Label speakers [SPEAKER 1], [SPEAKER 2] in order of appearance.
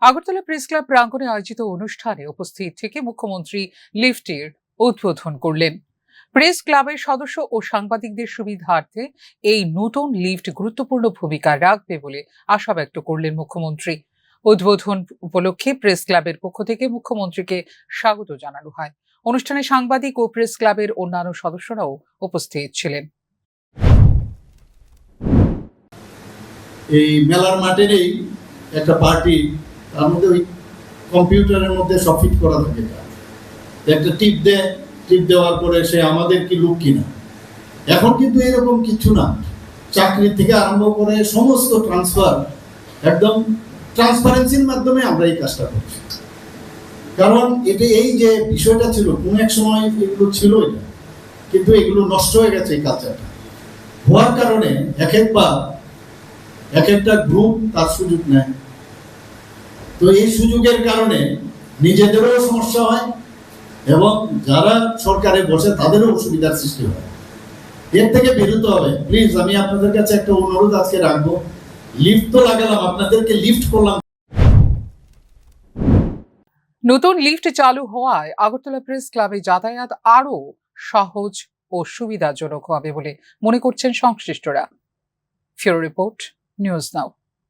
[SPEAKER 1] Agartala press club প্রাঙ্গণে আয়োজিত অনুষ্ঠানে উপস্থিত থেকে মুখ্যমন্ত্রী লিফটের উদ্বোধন করলেন। প্রেস ক্লাবের সদস্য ও সাংবাদিকদের সুবিধার্থে এই নতুন লিফট গুরুত্বপূর্ণ ভূমিকা রাখবে বলে আশা ব্যক্ত করলেন মুখ্যমন্ত্রী। উদ্বোধন উপলক্ষে প্রেস ক্লাবের পক্ষ থেকে মুখ্যমন্ত্রীকে স্বাগত জানানো হয়। অনুষ্ঠানে সাংবাদিক ও প্রেস ক্লাবের অন্যান্য সদস্যরাও উপস্থিত ছিলেন।
[SPEAKER 2] এই মেলার মাঠেরই একটা পার্টি, তার মধ্যে ওই কম্পিউটারের মধ্যে সব ফিট করা থাকে, একটা টিপ দেয়, টিপ দেওয়ার পরে সে আমাদের কি লোক কিনা। এখন কিন্তু এরকম কিছু না, চাকরি থেকে আরম্ভ করে সমস্ত ট্রান্সফার একদম ট্রান্সপারেন্সির মাধ্যমে আমরা এই কাজটা করছি। কারণ এটা এই যে বিষয়টা ছিল, কোন এক সময় এগুলো ছিল এটা, কিন্তু এগুলো নষ্ট হয়ে গেছে এই কালচারটা হওয়ার কারণে এক একটা গ্রুপ তার সুযোগ নেয়। তো এই সুযোগের কারণে নিজেদেরও সমস্যা হয় এবং যারা সরকারে বসে তাদেরও অসুবিধার সৃষ্টি হয়। এর থেকে বেরোতে হবে। প্লিজ, আমি আপনাদের কাছে একটা অনুরোধ আজকে রাখবো, লিফট তো লাগালাম, আপনাদেরকে লিফট করলাম।
[SPEAKER 1] নতুন লিফট চালু হওয়ায় আগরতলা প্রেস ক্লাবে যাতায়াত আরো সহজ ও সুবিধাজনক হবে বলে মনে করছেন সংশ্লিষ্টরা। ফিউরো রিপোর্ট, নিউজ নাও।